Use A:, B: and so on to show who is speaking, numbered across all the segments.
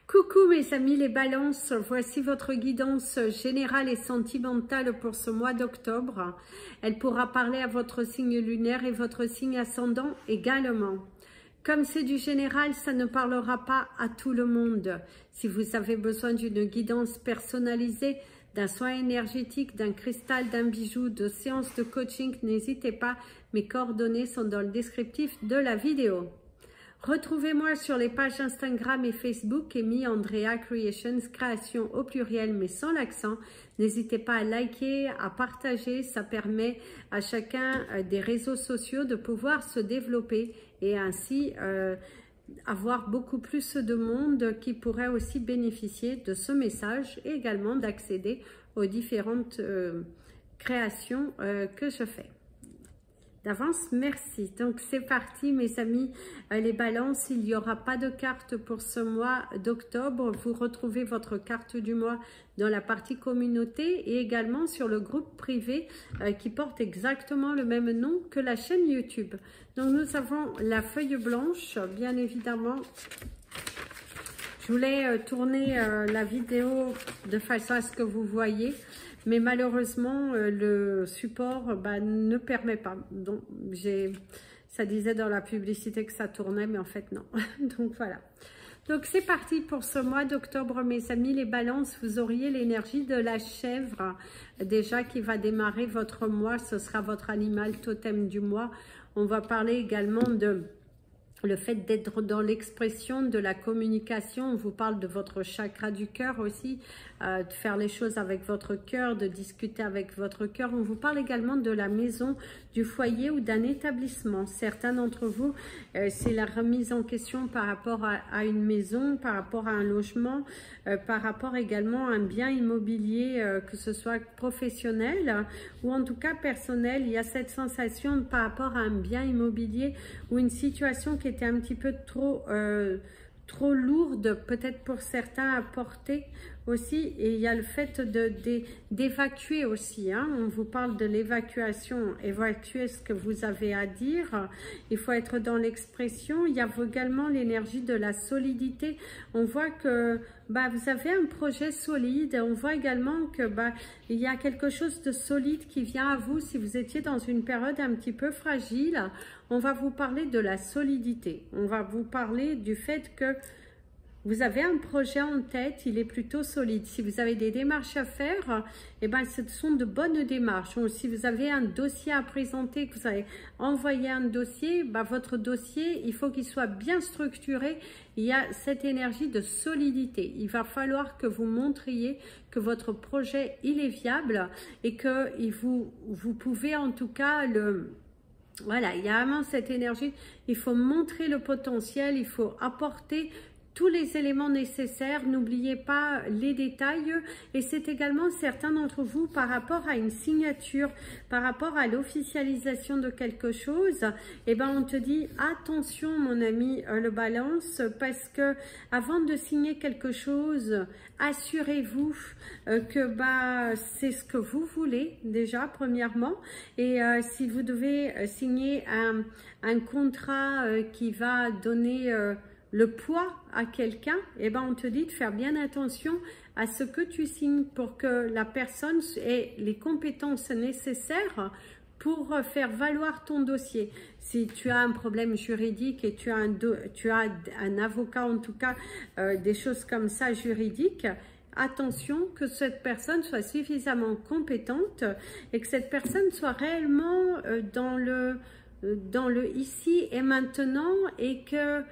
A: Coucou mes amis les balances, voici votre guidance générale et sentimentale pour ce mois d'octobre. Elle pourra parler à votre signe lunaire et votre signe ascendant également. Comme c'est du général, ça ne parlera pas à tout le monde. Si vous avez besoin d'une guidance personnalisée, d'un soin énergétique, d'un cristal, d'un bijou, de séances de coaching, n'hésitez pas, mes coordonnées sont dans le descriptif de la vidéo. Retrouvez-moi sur les pages Instagram et Facebook Amy Andrea Creations, création au pluriel mais sans l'accent. N'hésitez pas à liker, à partager, ça permet à chacun des réseaux sociaux de pouvoir se développer et ainsi avoir beaucoup plus de monde qui pourrait aussi bénéficier de ce message et également d'accéder aux différentes créations que je fais. D'avance, merci. Donc, c'est parti, mes amis. Les balances, il n'y aura pas de carte pour ce mois d'octobre. Vous retrouvez votre carte du mois dans la partie communauté et également sur le groupe privé qui porte exactement le même nom que la chaîne YouTube. Donc, nous avons la feuille blanche, bien évidemment. Je voulais tourner la vidéo de façon à ce que vous voyez. Mais malheureusement, le support ne permet pas. Donc, ça disait dans la publicité que ça tournait, mais en fait, non. Donc, voilà. Donc, c'est parti pour ce mois d'octobre, mes amis. Les balances, vous auriez l'énergie de la chèvre, déjà, qui va démarrer votre mois. Ce sera votre animal totem du mois. On va parler également de le fait d'être dans l'expression de la communication. On vous parle de votre chakra du cœur aussi, de faire les choses avec votre cœur, de discuter avec votre cœur. On vous parle également de la maison, du foyer ou d'un établissement. Certains d'entre vous, c'est la remise en question par rapport à une maison, par rapport à un logement, par rapport également à un bien immobilier, que ce soit professionnel ou en tout cas personnel. Il y a cette sensation par rapport à un bien immobilier ou une situation qui était un petit peu trop lourde, peut-être pour certains à porter aussi. Et il y a le fait d'évacuer aussi, hein. On vous parle de l'évacuation, évacuer ce que vous avez à dire. Il faut être dans l'expression. Il y a également l'énergie de la solidité. On voit que vous avez un projet solide. On voit également que il y a quelque chose de solide qui vient à vous si vous étiez dans une période un petit peu fragile. On va vous parler de la solidité. On va vous parler du fait que vous avez un projet en tête, il est plutôt solide. Si vous avez des démarches à faire, ce sont de bonnes démarches. Ou si vous avez un dossier à présenter, que vous avez envoyé un dossier, votre dossier, il faut qu'il soit bien structuré. Il y a cette énergie de solidité. Il va falloir que vous montriez que votre projet, il est viable et que vous pouvez en tout cas Voilà, il y a vraiment cette énergie. Il faut montrer le potentiel, il faut apporter tous les éléments nécessaires, n'oubliez pas les détails. Et c'est également certains d'entre vous par rapport à une signature, par rapport à l'officialisation de quelque chose, on te dit attention mon ami le balance, parce que avant de signer quelque chose, assurez-vous que c'est ce que vous voulez déjà premièrement. Et si vous devez signer un contrat qui va donner le poids à quelqu'un, on te dit de faire bien attention à ce que tu signes pour que la personne ait les compétences nécessaires pour faire valoir ton dossier. Si tu as un problème juridique et tu as un avocat, en tout cas des choses comme ça juridiques, attention que cette personne soit suffisamment compétente et que cette personne soit réellement dans le ici et maintenant, et que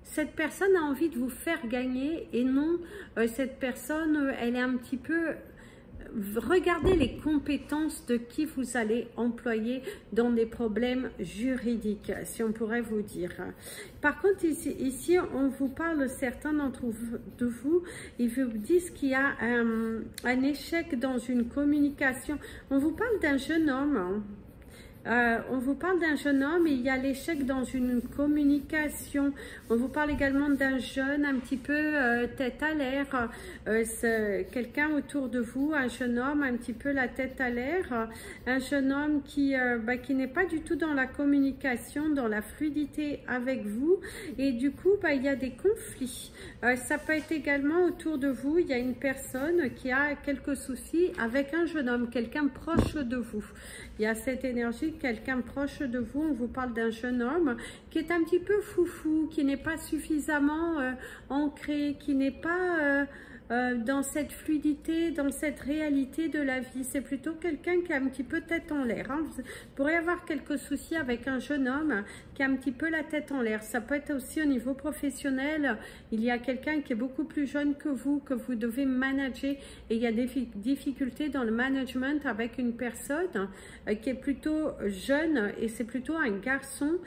A: cette personne a envie de vous faire gagner et non cette personne, elle est un petit peu... Regardez les compétences de qui vous allez employer dans des problèmes juridiques, si on pourrait vous dire. Par contre, ici on vous parle, certains d'entre vous, ils vous disent qu'il y a un échec dans une communication. On vous parle d'un jeune homme, On vous parle d'un jeune homme et il y a l'échec dans une communication. On vous parle également d'un jeune un petit peu tête à l'air, quelqu'un autour de vous, un jeune homme un petit peu la tête à l'air, un jeune homme qui n'est pas du tout dans la communication, dans la fluidité avec vous, et du coup il y a des conflits. Ça peut être également autour de vous, il y a une personne qui a quelques soucis avec un jeune homme, quelqu'un proche de vous. Il y a cette énergie, quelqu'un proche de vous, on vous parle d'un jeune homme qui est un petit peu foufou, qui n'est pas suffisamment ancré, qui n'est pas dans cette fluidité, dans cette réalité de la vie. C'est plutôt quelqu'un qui a un petit peu tête en l'air. Hein. Vous pourrez avoir quelques soucis avec un jeune homme qui a un petit peu la tête en l'air. Ça peut être aussi au niveau professionnel. Il y a quelqu'un qui est beaucoup plus jeune que vous devez manager. Et il y a des difficultés dans le management avec une personne qui est plutôt jeune, et c'est plutôt un garçon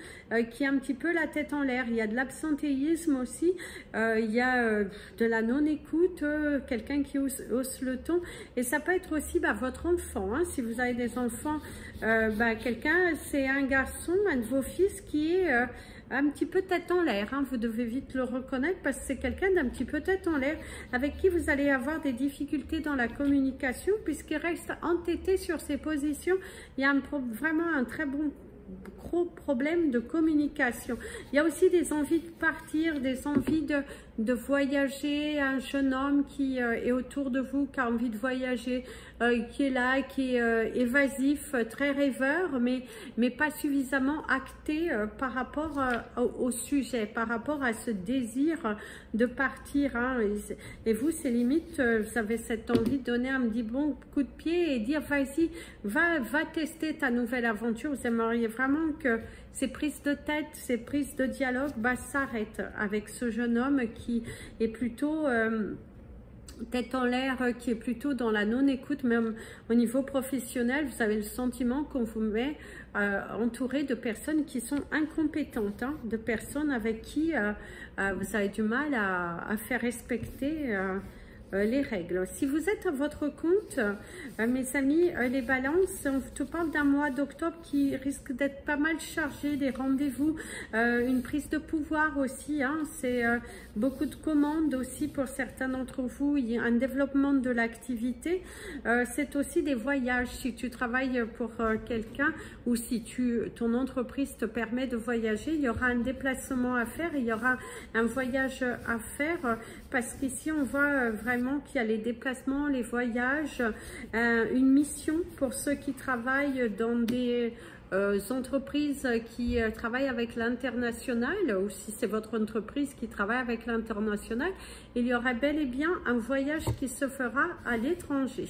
A: qui a un petit peu la tête en l'air. Il y a de l'absentéisme aussi. Il y a de la non-écoute, quelqu'un qui hausse le ton, et ça peut être aussi votre enfant, hein, si vous avez des enfants, quelqu'un, c'est un garçon, un de vos fils qui est un petit peu tête en l'air, hein. Vous devez vite le reconnaître parce que c'est quelqu'un d'un petit peu tête en l'air avec qui vous allez avoir des difficultés dans la communication puisqu'il reste entêté sur ses positions. Il y a vraiment un très gros problème de communication. Il y a aussi des envies de partir, des envies de voyager, un jeune homme qui est autour de vous, qui a envie de voyager, qui est là, qui est évasif, très rêveur, mais pas suffisamment acté par rapport au sujet, par rapport à ce désir de partir. Hein. Et vous, c'est limite, vous avez cette envie de donner un petit bon coup de pied et dire, vas-y, va tester ta nouvelle aventure. Vous aimeriez vraiment que ces prises de tête, ces prises de dialogue s'arrêtent avec ce jeune homme qui est plutôt tête en l'air, qui est plutôt dans la non-écoute. Même au niveau professionnel, vous avez le sentiment qu'on vous met entouré de personnes qui sont incompétentes, hein, de personnes avec qui vous avez du mal à faire respecter les règles. Si vous êtes à votre compte, mes amis, les balances, on te parle d'un mois d'octobre qui risque d'être pas mal chargé, des rendez-vous, une prise de pouvoir aussi, hein, c'est beaucoup de commandes aussi pour certains d'entre vous, il y a un développement de l'activité, c'est aussi des voyages, si tu travailles pour quelqu'un ou si ton entreprise te permet de voyager, il y aura un déplacement à faire, il y aura un voyage à faire, parce qu'ici on voit vraiment qu'il y a les déplacements, les voyages, une mission pour ceux qui travaillent dans des entreprises qui travaillent avec l'international, ou si c'est votre entreprise qui travaille avec l'international, il y aura bel et bien un voyage qui se fera à l'étranger.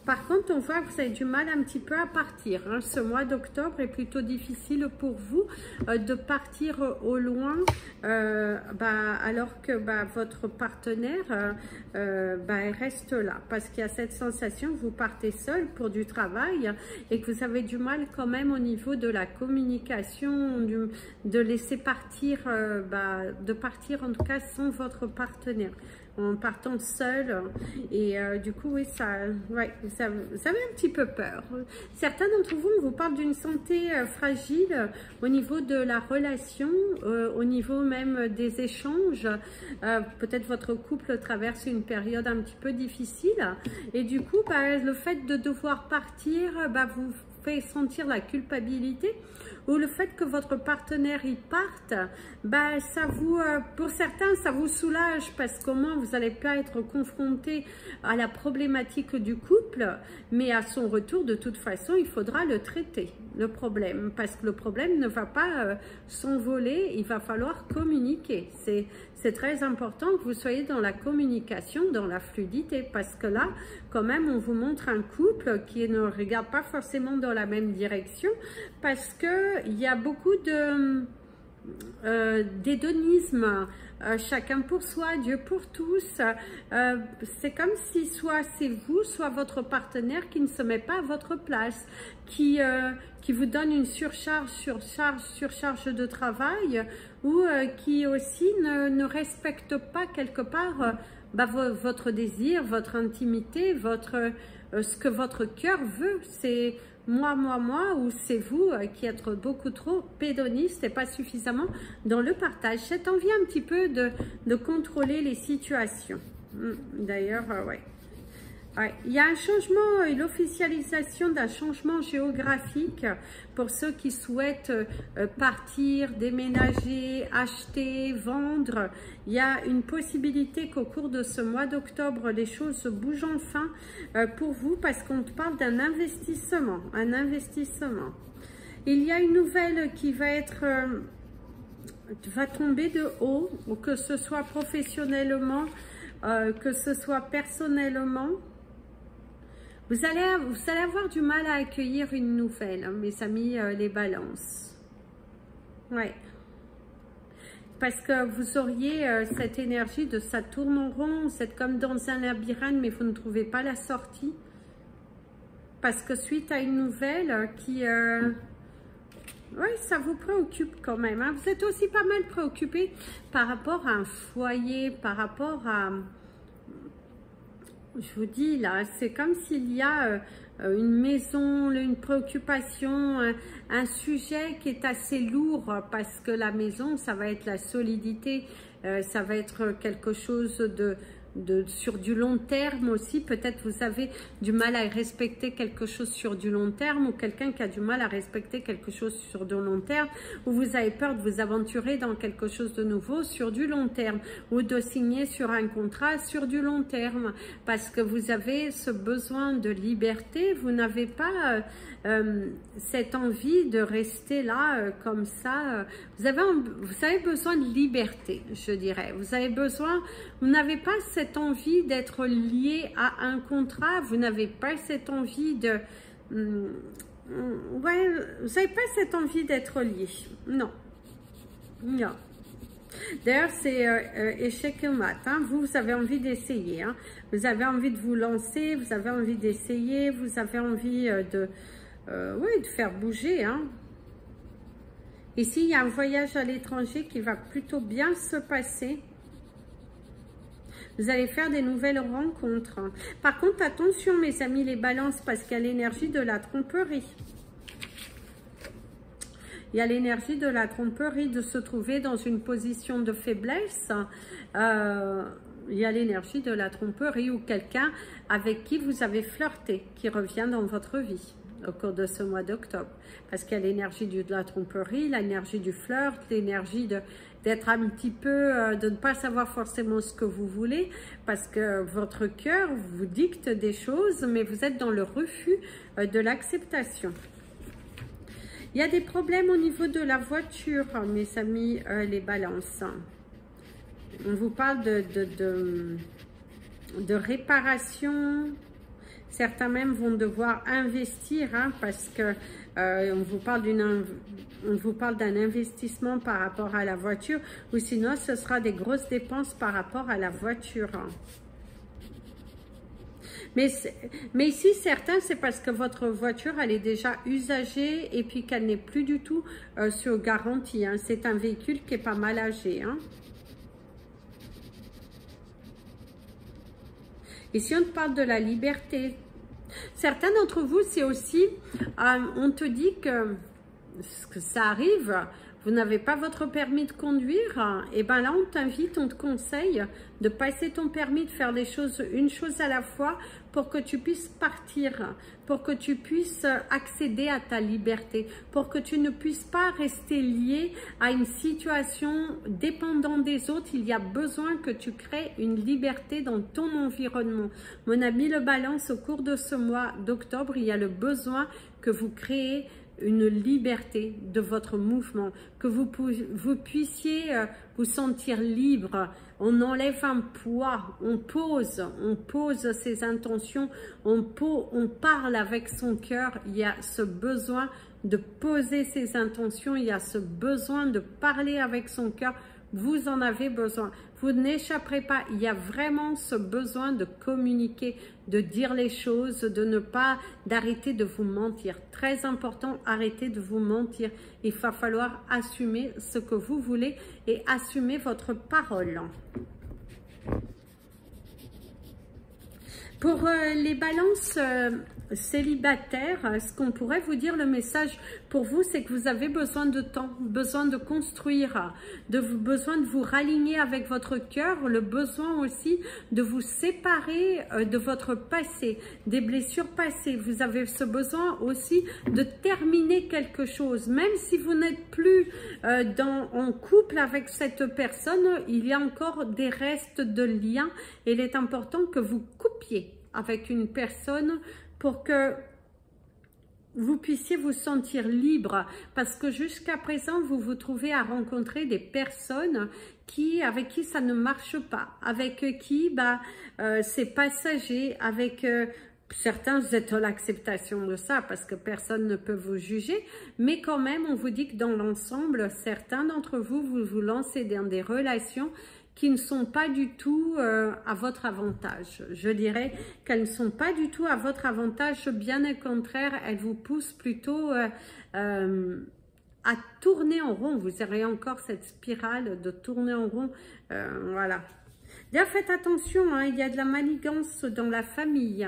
A: Par contre, on voit que vous avez du mal un petit peu à partir. Hein. Ce mois d'octobre est plutôt difficile pour vous de partir au loin alors que votre partenaire reste là. Parce qu'il y a cette sensation que vous partez seul pour du travail et que vous avez du mal quand même au niveau de la communication, de laisser partir, de partir en tout cas sans votre partenaire, en partant seul, et du coup oui, vous avez un petit peu peur. Certains d'entre vous, on vous parle d'une santé fragile au niveau de la relation, au niveau même des échanges. Peut-être votre couple traverse une période un petit peu difficile et du coup le fait de devoir partir vous fait sentir la culpabilité, ou le fait que votre partenaire y parte, ça vous, pour certains, ça vous soulage parce qu'au moins vous n'allez pas être confronté à la problématique du couple, mais à son retour, de toute façon, il faudra le traiter, le problème, parce que le problème ne va pas s'envoler, il va falloir communiquer. C'est très important que vous soyez dans la communication, dans la fluidité, parce que là, quand même, on vous montre un couple qui ne regarde pas forcément dans la même direction, parce qu'il y a beaucoup d'hédonisme, chacun pour soi, Dieu pour tous. C'est comme si soit c'est vous, soit votre partenaire qui ne se met pas à votre place, qui vous donne une surcharge de travail, ou qui aussi ne respecte pas quelque part votre désir, votre intimité, ce que votre cœur veut. moi, ou c'est vous qui êtes beaucoup trop pédoniste et pas suffisamment dans le partage. Cette envie un petit peu de contrôler les situations. D'ailleurs, ouais. Ouais, il y a un changement, l'officialisation d'un changement géographique pour ceux qui souhaitent partir, déménager, acheter, vendre. Il y a une possibilité qu'au cours de ce mois d'octobre, les choses bougent enfin pour vous parce qu'on parle d'un investissement, un investissement. Il y a une nouvelle qui va être... va tomber de haut, ou que ce soit professionnellement, que ce soit personnellement. Vous allez avoir du mal à accueillir une nouvelle, hein, mes amis, les balances. Ouais. Parce que vous auriez cette énergie de ça tourne en rond, vous êtes comme dans un labyrinthe, mais vous ne trouvez pas la sortie. Parce que suite à une nouvelle qui... oui, ça vous préoccupe quand même. Hein. Vous êtes aussi pas mal préoccupé par rapport à un foyer, par rapport à... Je vous dis là, c'est comme s'il y a une maison, une préoccupation, un sujet qui est assez lourd parce que la maison, ça va être la solidité, ça va être quelque chose sur du long terme aussi. Peut-être vous avez du mal à respecter quelque chose sur du long terme ou quelqu'un qui a du mal à respecter quelque chose sur du long terme ou vous avez peur de vous aventurer dans quelque chose de nouveau sur du long terme ou de signer sur un contrat sur du long terme parce que vous avez ce besoin de liberté, vous n'avez pas cette envie de rester là comme ça. Vous avez besoin de liberté, je dirais. Vous n'avez pas cette envie d'être lié à un contrat, vous n'avez pas cette envie de... ouais, vous n'avez pas cette envie d'être lié. Non. Non. D'ailleurs, c'est échec et mat. Hein. Vous avez envie d'essayer. Hein. Vous avez envie de vous lancer, vous avez envie d'essayer, vous avez envie oui, de faire bouger. Hein. Ici, il y a un voyage à l'étranger qui va plutôt bien se passer. Vous allez faire des nouvelles rencontres. Par contre, attention mes amis les balances, parce qu'il y a l'énergie de la tromperie. Il y a l'énergie de la tromperie, de se trouver dans une position de faiblesse. Il y a l'énergie de la tromperie ou quelqu'un avec qui vous avez flirté, qui revient dans votre vie au cours de ce mois d'octobre. Parce qu'il y a l'énergie de la tromperie, l'énergie du flirt, l'énergie d'être un petit peu, de ne pas savoir forcément ce que vous voulez, parce que votre cœur vous dicte des choses, mais vous êtes dans le refus de l'acceptation. Il y a des problèmes au niveau de la voiture, mes amis, les balances. On vous parle de réparation. Certains même vont devoir investir, hein, parce que on vous parle d'un investissement par rapport à la voiture, ou sinon ce sera des grosses dépenses par rapport à la voiture. Mais ici, certains, c'est parce que votre voiture, elle est déjà usagée et puis qu'elle n'est plus du tout sur garantie. Hein. C'est un véhicule qui est pas mal âgé. Hein. Ici, on parle de la liberté. Certains d'entre vous, c'est aussi, on te dit que ça arrive, vous n'avez pas votre permis de conduire, et bien là, on t'invite, on te conseille de passer ton permis, de faire des choses, une chose à la fois, pour que tu puisses partir, pour que tu puisses accéder à ta liberté, pour que tu ne puisses pas rester lié à une situation dépendante des autres. Il y a besoin que tu crées une liberté dans ton environnement. Mon ami le balance, au cours de ce mois d'octobre, il y a le besoin que vous créez une liberté de votre mouvement, que vous puissiez vous sentir libre. On enlève un poids, on pose ses intentions, on parle avec son cœur. Il y a ce besoin de poser ses intentions, il y a ce besoin de parler avec son cœur. Vous en avez besoin. Vous n'échapperez pas. Il y a vraiment ce besoin de communiquer, de dire les choses, de ne pas, d'arrêter de vous mentir. Très important, arrêtez de vous mentir. Il va falloir assumer ce que vous voulez et assumer votre parole. Pour les balances, célibataire, ce qu'on pourrait vous dire, le message pour vous, c'est que vous avez besoin de temps, besoin de construire, besoin de vous raligner avec votre cœur, le besoin aussi de vous séparer de votre passé, des blessures passées. Vous avez ce besoin aussi de terminer quelque chose, même si vous n'êtes plus en couple avec cette personne, il y a encore des restes de liens et il est important que vous coupiez avec une personne pour que vous puissiez vous sentir libre, parce que jusqu'à présent, vous vous trouvez à rencontrer des personnes avec qui ça ne marche pas, avec qui c'est passager, avec certains, vous êtes à l'acceptation de ça, parce que personne ne peut vous juger, mais quand même, on vous dit que dans l'ensemble, certains d'entre vous, vous vous lancez dans des relations qui ne sont pas du tout à votre avantage. Je dirais qu'elles ne sont pas du tout à votre avantage, bien au contraire, elles vous poussent plutôt à tourner en rond. Vous aurez encore cette spirale de tourner en rond, voilà. D'ailleurs, faites attention, hein, il y a de la manigance dans la famille.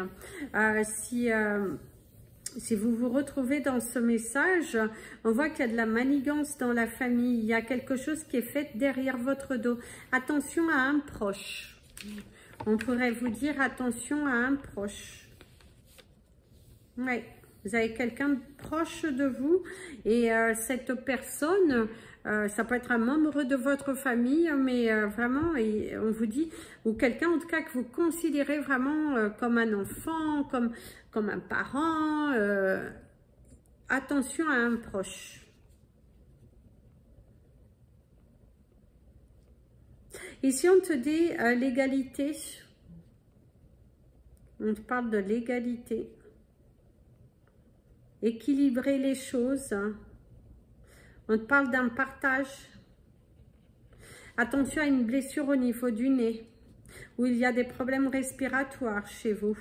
A: Si vous vous retrouvez dans ce message, on voit qu'il y a de la manigance dans la famille. Il y a quelque chose qui est fait derrière votre dos. Attention à un proche. On pourrait vous dire attention à un proche. Oui, vous avez quelqu'un de proche de vous et cette personne, ça peut être un membre de votre famille, mais vraiment, on vous dit, ou quelqu'un en tout cas que vous considérez vraiment comme un enfant, comme un parent, attention à un proche. Ici, on te dit l'égalité. On te parle de l'égalité. Équilibrer les choses. On te parle d'un partage. Attention à une blessure au niveau du nez, où il y a des problèmes respiratoires chez vous.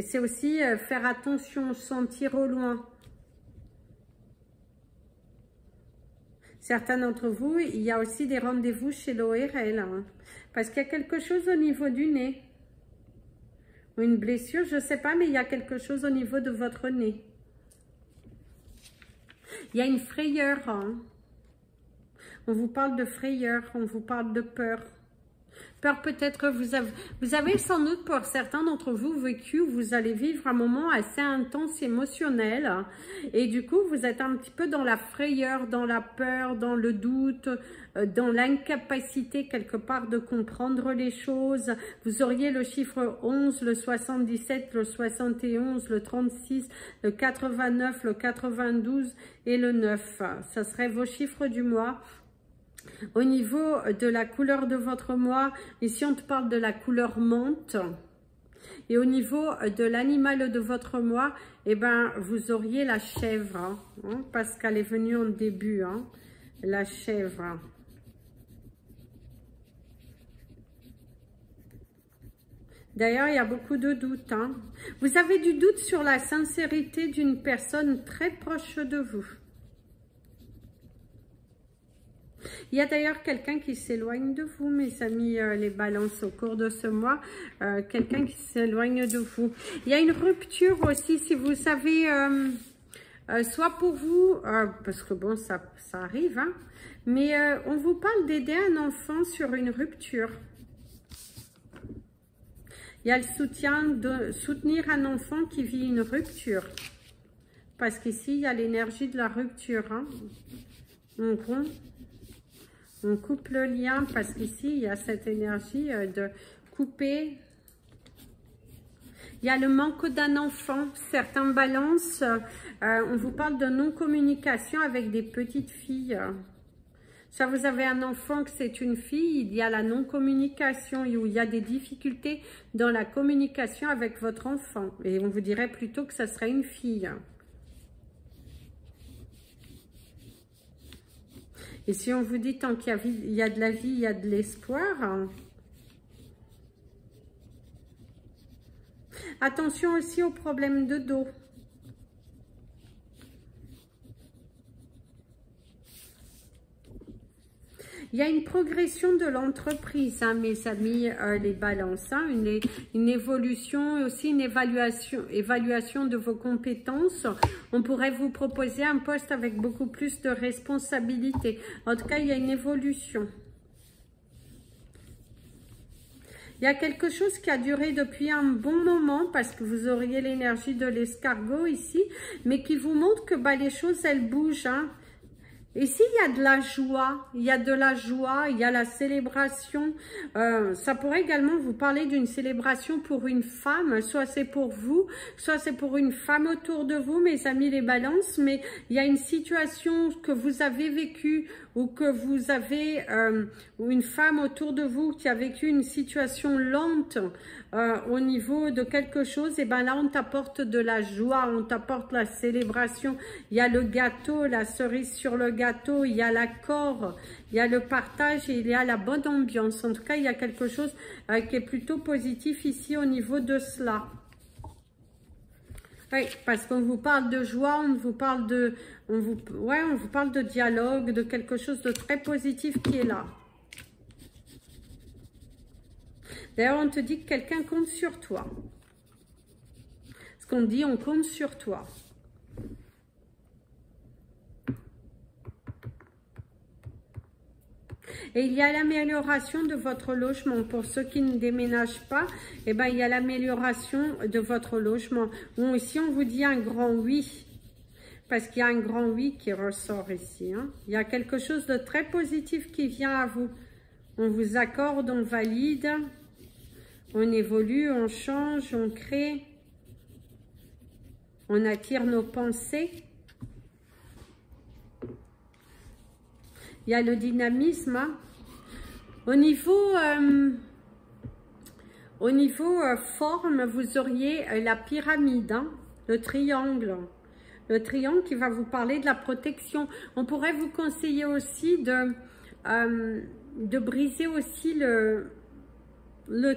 A: C'est aussi faire attention, sentir au loin. Certains d'entre vous, il y a aussi des rendez-vous chez l'ORL, hein, parce qu'il y a quelque chose au niveau du nez. Ou une blessure, je ne sais pas, mais il y a quelque chose au niveau de votre nez. Il y a une frayeur. Hein. On vous parle de frayeur, on vous parle de peur. Peur peut-être, vous avez sans doute pour certains d'entre vous vécu, vous allez vivre un moment assez intense émotionnel et du coup vous êtes un petit peu dans la frayeur, dans la peur, dans le doute, dans l'incapacité quelque part de comprendre les choses. Vous auriez le chiffre 11, le 77, le 71, le 36, le 89, le 92 et le 9. Ça serait vos chiffres du mois. Au niveau de la couleur de votre mois, ici on te parle de la couleur menthe. Et au niveau de l'animal de votre mois, eh ben, vous auriez la chèvre, hein, parce qu'elle est venue en début, hein, la chèvre. D'ailleurs, il y a beaucoup de doutes. Hein. Vous avez du doute sur la sincérité d'une personne très proche de vous. Il y a d'ailleurs quelqu'un qui s'éloigne de vous, mes amis, les balances, au cours de ce mois. Quelqu'un qui s'éloigne de vous. Il y a une rupture aussi, si vous savez, soit pour vous, parce que bon, ça arrive, hein, mais on vous parle d'aider un enfant sur une rupture. Il y a le soutien de soutenir un enfant qui vit une rupture. Parce qu'ici, il y a l'énergie de la rupture. Hein. On coupe le lien parce qu'ici, il y a cette énergie de couper. Il y a le manque d'un enfant. Certains balances, on vous parle de non-communication avec des petites filles. Soit vous avez un enfant que c'est une fille, il y a la non-communication, où il y a des difficultés dans la communication avec votre enfant. Et on vous dirait plutôt que ça serait une fille. Et si on vous dit tant qu'il y a de la vie, il y a de l'espoir. Attention aussi aux problèmes de dos. Il y a une progression de l'entreprise, hein, mes amis, les balances, hein, une évolution et aussi une évaluation de vos compétences. On pourrait vous proposer un poste avec beaucoup plus de responsabilités. En tout cas, il y a une évolution. Il y a quelque chose qui a duré depuis un bon moment parce que vous auriez l'énergie de l'escargot ici, mais qui vous montre que bah, les choses, elles bougent. Hein. Ici, il y a de la joie, il y a de la joie, il y a la célébration. Ça pourrait également vous parler d'une célébration pour une femme, soit c'est pour vous, soit c'est pour une femme autour de vous, mes amis les balances, mais il y a une situation que vous avez vécue ou que vous avez, ou une femme autour de vous qui a vécu une situation lente au niveau de quelque chose, et ben là on t'apporte de la joie, on t'apporte la célébration. Il y a le gâteau, la cerise sur le gâteau, il y a l'accord, il y a le partage et il y a la bonne ambiance. En tout cas, il y a quelque chose qui est plutôt positif ici au niveau de cela. Oui, parce qu'on vous parle de joie, on vous parle de, on vous parle de dialogue, de quelque chose de très positif qui est là. D'ailleurs, on te dit que quelqu'un compte sur toi. Ce qu'on dit, on compte sur toi. Et il y a l'amélioration de votre logement. Pour ceux qui ne déménagent pas, eh ben, il y a l'amélioration de votre logement. Bon, ici, on vous dit un grand oui. Parce qu'il y a un grand oui qui ressort ici. Hein. Il y a quelque chose de très positif qui vient à vous. On vous accorde, on valide. On évolue, on change, on crée. On attire nos pensées. Il y a le dynamisme. Hein. Au niveau forme, vous auriez la pyramide, hein, le triangle. Le triangle qui va vous parler de la protection. On pourrait vous conseiller aussi de briser aussi le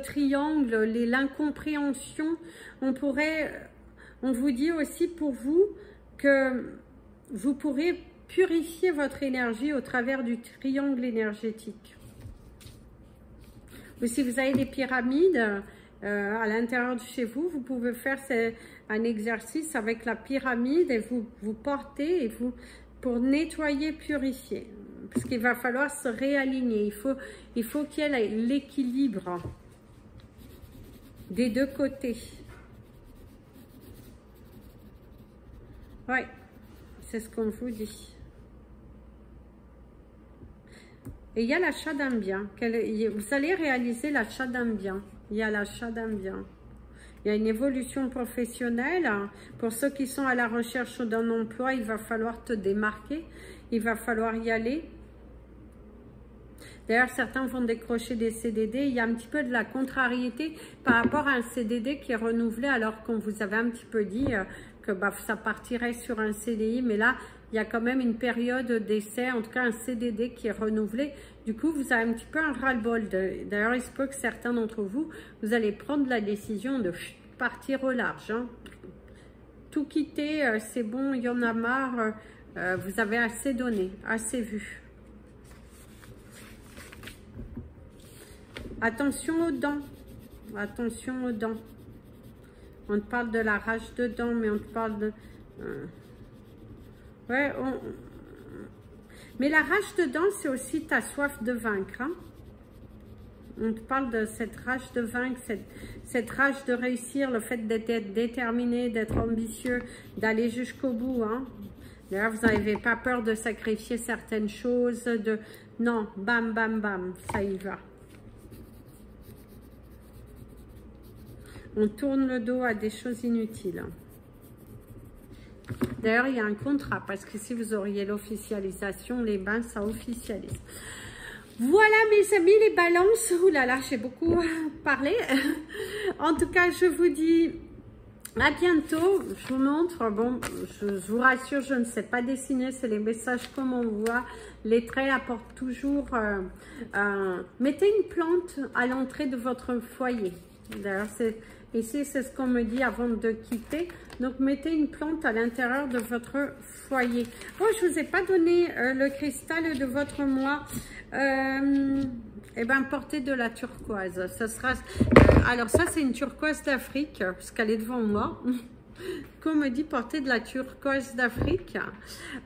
A: triangle, l'incompréhension. On vous dit aussi pour vous que vous pourrez purifier votre énergie au travers du triangle énergétique. Ou si vous avez des pyramides à l'intérieur de chez vous, vous pouvez faire un exercice avec la pyramide et vous portez pour nettoyer, purifier. Parce qu'il va falloir se réaligner. Il faut qu'il y ait l'équilibre des deux côtés. Oui, c'est ce qu'on vous dit. Et il y a l'achat d'un bien. Vous allez réaliser l'achat d'un bien. Il y a l'achat d'un bien. Il y a une évolution professionnelle. Pour ceux qui sont à la recherche d'un emploi, il va falloir te démarquer. Il va falloir y aller. D'ailleurs, certains vont décrocher des CDD. Il y a un petit peu de la contrariété par rapport à un CDD qui est renouvelé alors qu'on vous avait un petit peu dit que bah, ça partirait sur un CDI. Mais là, il y a quand même une période d'essai, en tout cas un CDD qui est renouvelé. Du coup, vous avez un petit peu un ras-le-bol. D'ailleurs, il se peut que certains d'entre vous, vous allez prendre la décision de partir au large. Hein. Tout quitter, c'est bon, il y en a marre. Vous avez assez donné, assez vu. Attention aux dents. Attention aux dents. On te parle de la rage de dents, mais on te parle de... ouais, mais la rage de dents, c'est aussi ta soif de vaincre. Hein? On te parle de cette rage de vaincre, cette rage de réussir, le fait d'être déterminé, d'être ambitieux, d'aller jusqu'au bout. Hein? D'ailleurs, vous n'avez pas peur de sacrifier certaines choses. Non, bam, bam, bam, ça y va. On tourne le dos à des choses inutiles. D'ailleurs, il y a un contrat, parce que si vous auriez l'officialisation, les bains, ça officialise. Voilà, mes amis, les balances. Ouh là là, j'ai beaucoup parlé. En tout cas, je vous dis à bientôt. Je vous montre. Bon, je vous rassure, je ne sais pas dessiner. C'est les messages comme on voit. Les traits apportent toujours. Mettez une plante à l'entrée de votre foyer. D'ailleurs, ici, c'est ce qu'on me dit avant de quitter. Donc, mettez une plante à l'intérieur de votre foyer. Oh, je ne vous ai pas donné le cristal de votre mois. Eh bien, portez de la turquoise. Ça sera, alors, ça, c'est une turquoise d'Afrique, parce qu'elle est devant moi. Qu'on me dit porter de la turquoise d'Afrique.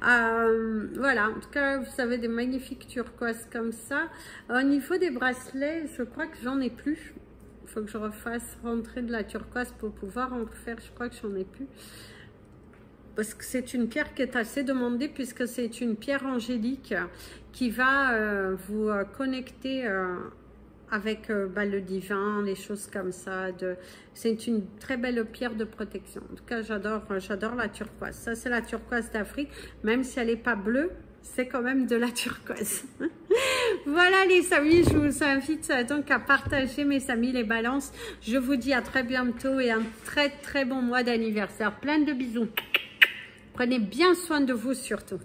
A: Voilà, en tout cas, vous avez des magnifiques turquoises comme ça. Au niveau des bracelets, je crois que j'en ai plus. Il faut que je refasse rentrer de la turquoise pour pouvoir en faire. Je crois que j'en ai plus. Parce que c'est une pierre qui est assez demandée, puisque c'est une pierre angélique qui va vous connecter avec le divin, les choses comme ça. C'est une très belle pierre de protection. En tout cas, j'adore la turquoise. Ça, c'est la turquoise d'Afrique. Même si elle n'est pas bleue, c'est quand même de la turquoise. Voilà les amis, je vous invite donc à partager, mes amis, les balances. Je vous dis à très bientôt et un très très bon mois d'anniversaire. Plein de bisous. Prenez bien soin de vous surtout.